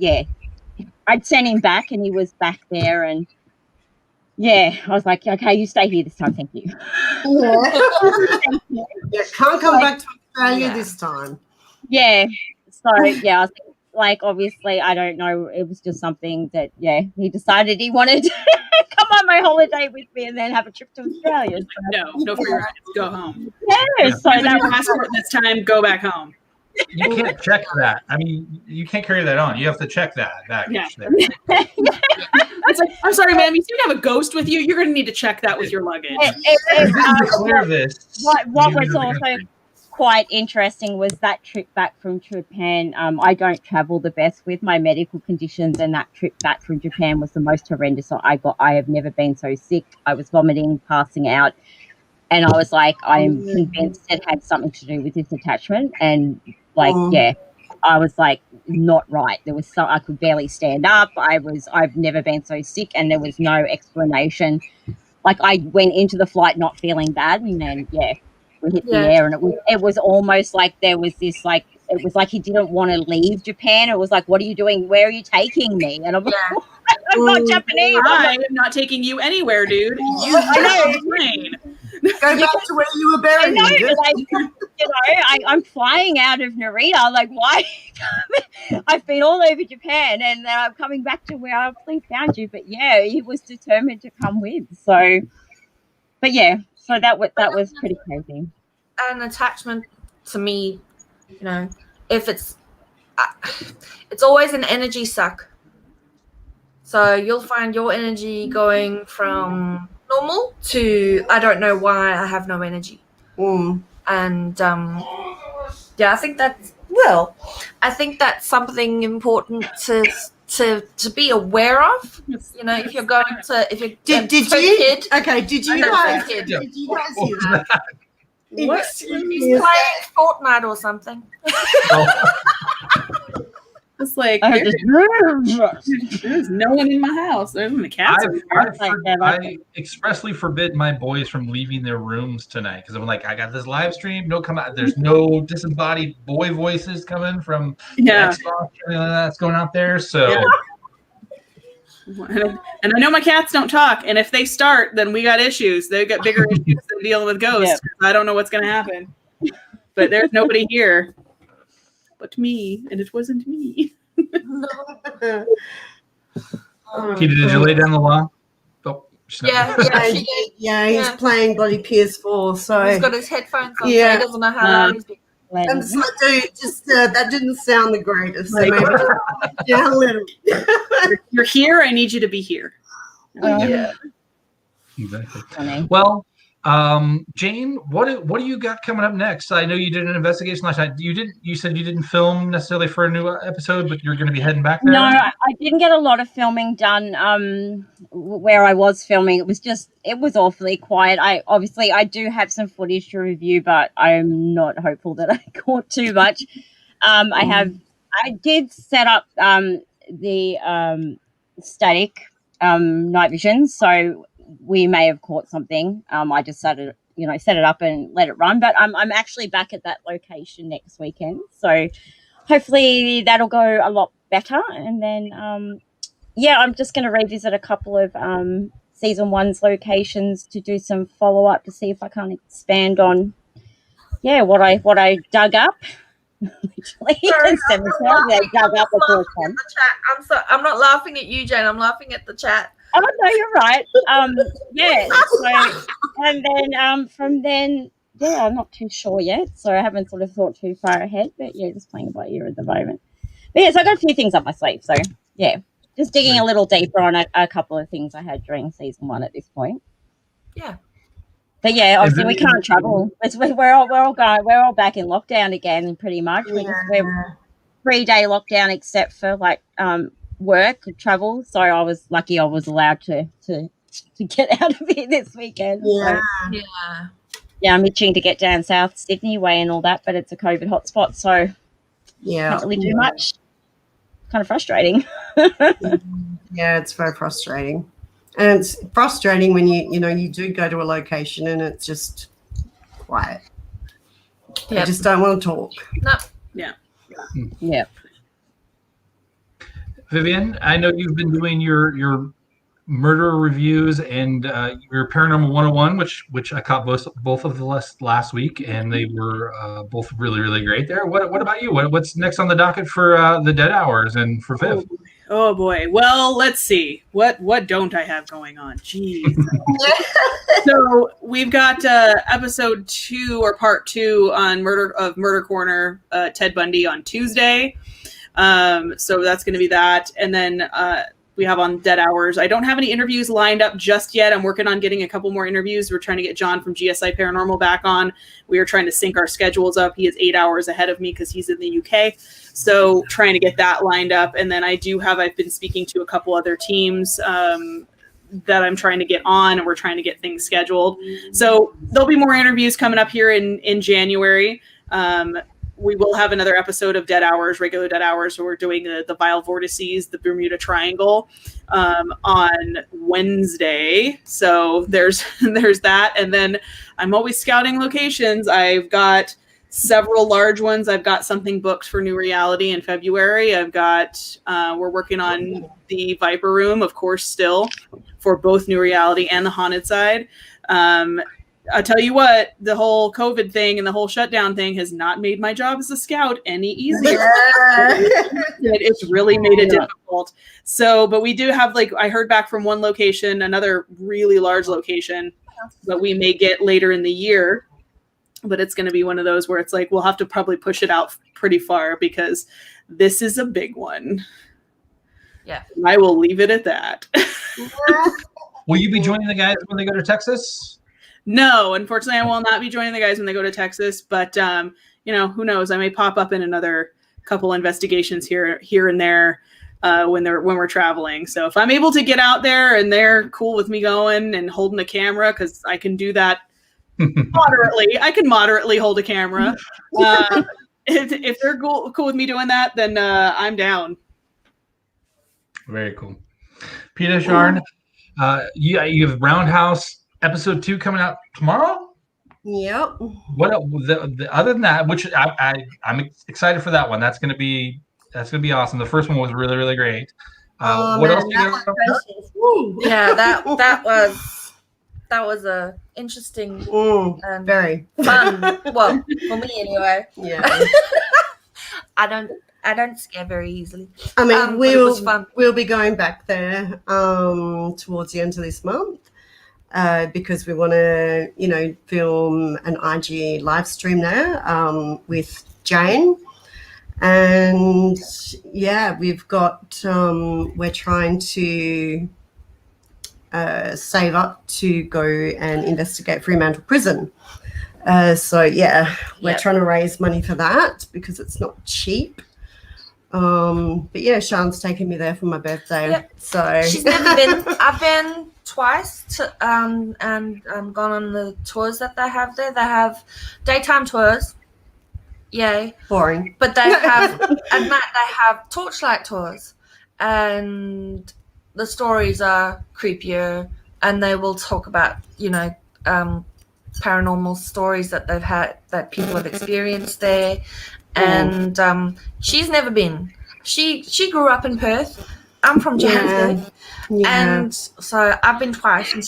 I'd sent him back, and he was back there, and I was like, okay, you stay here this time, thank you. Yeah, can't come back to Australia this time. Yeah, so I was like, obviously, I don't know, it was just something that, he decided he wanted to come on my holiday with me and then have a trip to Australia. So. No for your eyes, go home. Yeah, so that that was passport this time, go back home. You can't check that. I mean, you can't carry that on. You have to check that baggage. Yeah. There. It's like, I'm sorry, ma'am. You seem to have a ghost with you. You're going to need to check that with your luggage. Clear this. What was also quite interesting was that trip back from Japan. I don't travel the best with my medical conditions, and that trip back from Japan was the most horrendous I have never been so sick. I was vomiting, passing out, and I was like, I'm convinced it had something to do with this attachment. And I was like, not right. There was I could barely stand up. I've never been so sick, and there was no explanation. Like, I went into the flight not feeling bad, and then we hit the air, and it was almost like there was this, like, it was like he didn't want to leave Japan. It was like, what are you doing? Where are you taking me? And I'm like, I'm not Japanese. I'm not taking you anywhere, dude. You I know. plane. Go back to where you were buried. I'm flying out of Narita. Like, why? I've been all over Japan, and then I'm coming back to where I found you. But he was determined to come with. So, but so that was pretty crazy. An attachment to me, if it's always an energy suck. So you'll find your energy going from normal to I don't know why I have no energy. And I think that's something important to be aware of. If you're going to Did you hear that? He's playing Fortnite or something. It's like, there's no one in my house. There's the cats. I expressly forbid my boys from leaving their rooms tonight because I'm like, I got this live stream. No, come out. There's no disembodied boy voices coming from Xbox. That's going out there. So, and I know my cats don't talk. And if they start, then we got issues. They got bigger issues than dealing with ghosts. I don't know what's going to happen. But there's nobody here. But me, and it wasn't me. Peter, did you lay down the law? Oh, he's playing bloody PS4, so he's got his headphones on. So he doesn't know how he's been. And it's like, dude, that didn't sound the greatest. So maybe a little. You're here. I need you to be here. Exactly. Funny. Well. Jane, what do you got coming up next? I know you did an investigation last night. You said you didn't film necessarily for a new episode, but you're going to be heading back there? No, I didn't get a lot of filming done where I was filming. It was awfully quiet. I do have some footage to review, but I'm not hopeful that I caught too much. I did set up the static night vision, so we may have caught something. I just set it up and let it run. But I'm actually back at that location next weekend, so hopefully that'll go a lot better. And then I'm just going to revisit a couple of season 1's locations to do some follow up to see if I can expand on what I dug up. Literally, I'm not laughing at you, Jane. I'm laughing at the chat. Oh no, you're right. And then from then, I'm not too sure yet. So I haven't sort of thought too far ahead. But just playing by ear at the moment. But so I got a few things up my sleeve. So just digging a little deeper on a couple of things I had during season 1 at this point. Yeah. But obviously we can't travel. We're all back in lockdown again, pretty much. We're 3-day lockdown except for work and travel. So I was lucky I was allowed to get out of here this weekend. I'm itching to get down South Sydney way and all that, but it's a COVID hotspot, so can't really do much. kind of frustrating. Yeah, it's very frustrating. And it's frustrating when you do go to a location and it's just quiet. You just don't want to talk. No. Yeah. Vivian, I know you've been doing your murder reviews and your Paranormal 101, which I caught both of the last week, and they were both really, really great there. What about you? What's next on the docket for the Dead Hours and for Viv? Oh boy. Well, let's see. What don't I have going on? Jeez. So we've got episode 2 or part 2 on Murder Corner, Ted Bundy on Tuesday. So that's going to be that. And then we have on Dead Hours. I don't have any interviews lined up just yet. I'm working on getting a couple more interviews. We're trying to get John from GSI Paranormal back on. We are trying to sync our schedules up. He is 8 hours ahead of me because he's in the UK. So trying to get that lined up. And then I've been speaking to a couple other teams that I'm trying to get on, and we're trying to get things scheduled. So there'll be more interviews coming up here in January. We will have another episode of Dead Hours, regular Dead Hours, where we're doing the Vile Vortices, the Bermuda Triangle, on Wednesday. So there's that. And then I'm always scouting locations. I've got several large ones. I've got something booked for New Reality in February. I've got, we're working on the Viper Room, of course, still for both New Reality and the Haunted Side. I'll tell you what, the whole COVID thing and the whole shutdown thing has not made my job as a scout any easier. It's really made it difficult. So, but we do have, I heard back from one location, another really large location that we may get later in the year. But it's going to be one of those where it's we'll have to probably push it out pretty far because this is a big one. Yeah. I will leave it at that. Will you be joining the guys when they go to Texas? No, unfortunately, I will not be joining the guys when they go to Texas. But who knows? I may pop up in another couple investigations here and there when we're traveling. So if I'm able to get out there and they're cool with me going and holding a camera, because I can do that moderately. I can moderately hold a camera. If they're cool with me doing that, then I'm down. Very cool. Peter Sharn, you have Roundhouse episode 2 coming out tomorrow. Yep. What other than that, which I'm excited for that one. That's gonna be awesome. The first one was really, really great. What else? Yeah, that was a interesting and very fun. Well, for me anyway. Yeah. I don't scare very easily. I mean, fun. we'll be going back there towards the end of this month because we want to, film an IG live stream there with Jane. And yeah, we've got we're trying to save up to go and investigate Fremantle Prison. So yeah, we're trying to raise money for that because it's not cheap. But yeah, Sean's taking me there for my birthday. Yep. So she's never been. I've been twice to and gone on the tours that they have there. They have daytime tours. Yay. Boring. But they have at night they have torchlight tours, and the stories are creepier, and they will talk about paranormal stories that they've had, that people have experienced there. And she's never been. She grew up in Perth. I'm from Johannesburg. Yeah. And so I've been twice, and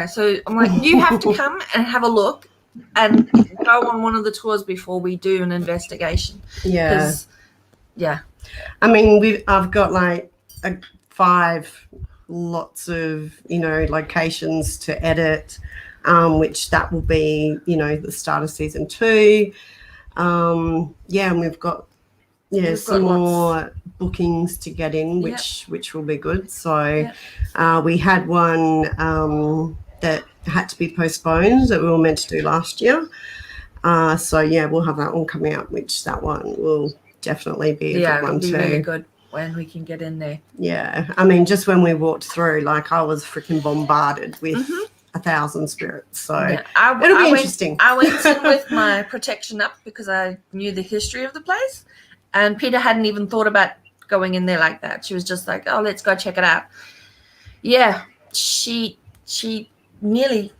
so I'm like, you have to come and have a look and go on one of the tours before we do an investigation. Yeah. Yeah. I mean, I've got 5 lots of, locations to edit, which that will be, the start of season 2. And we've got some more bookings to get in, which will be good. So we had one that had to be postponed that we were meant to do last year. So we'll have that one coming up, which that one will definitely be a good one too. Really good when we can get in there. Yeah, I mean, just when we walked through, I was freaking bombarded with 1,000 spirits. So it'll be interesting. I went in with my protection up because I knew the history of the place, and Peter hadn't even thought about going in there like that. She was just like, oh, let's go check it out. Yeah, she nearly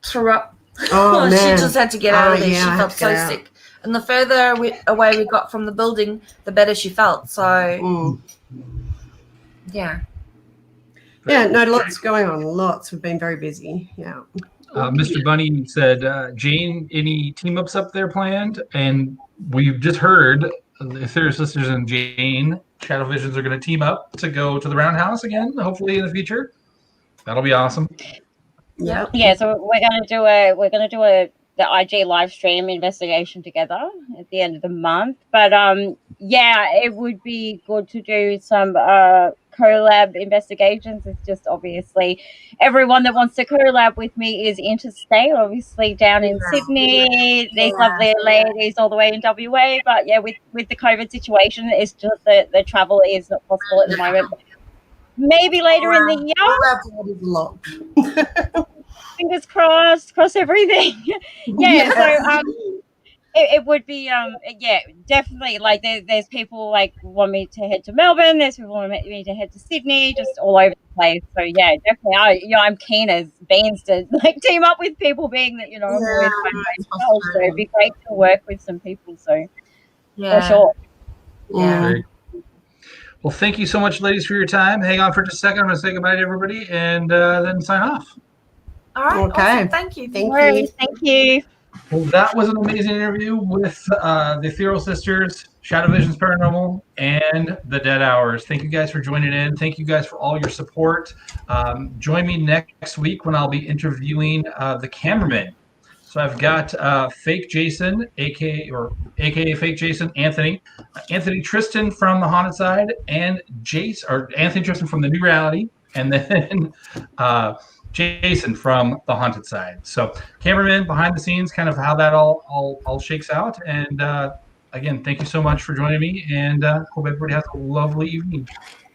threw up. Oh, She man. just had to get out of there. Yeah, She I felt had to so get out. sick. And the further away we got from the building, the better she felt. So, Mm. yeah. Yeah, no, lots going on. Lots. We've been very busy. Yeah. Mr. Bunny said, Jane, any team ups up there planned? And we've just heard the Ethereal Sisters and Jane Shadow Visions are going to team up to go to the Roundhouse again, hopefully in the future. That'll be awesome. Yeah. Yeah, so we're gonna do the IG live stream investigation together at the end of the month. But yeah, it would be good to do some collab investigations. It's just obviously everyone that wants to collab with me is interstate, obviously down in Sydney. These lovely ladies all the way in WA. But yeah, with the COVID situation, it's just the travel is not possible at the moment. Maybe later in the year. A lot. Fingers crossed, cross everything. Yeah, so it would be yeah, definitely, like there's people like want me to head to Melbourne, there's people want me to head to Sydney, just all over the place. So yeah, definitely I'm keen as beans to like team up with people, being that I'm always by myself, so it'd be great to work with some people, so for sure. Yeah. Great. Well, thank you so much, ladies, for your time. Hang on for just a second. I'm going to say goodbye to everybody and then sign off. All right. Okay. Awesome. Thank you. Thank you. Well, that was an amazing interview with the Ethereal Sisters, Shadow Visions Paranormal, and the Dead Hours. Thank you guys for joining in. Thank you guys for all your support. Join me next week when I'll be interviewing the cameraman. So I've got Fake Jason, aka Fake Jason, Anthony Tristan from the Haunted Side, and Anthony Tristan from the New Reality, and then Jason from the Haunted Side. So cameraman behind the scenes, kind of how that all shakes out. And again, thank you so much for joining me, and hope everybody has a lovely evening.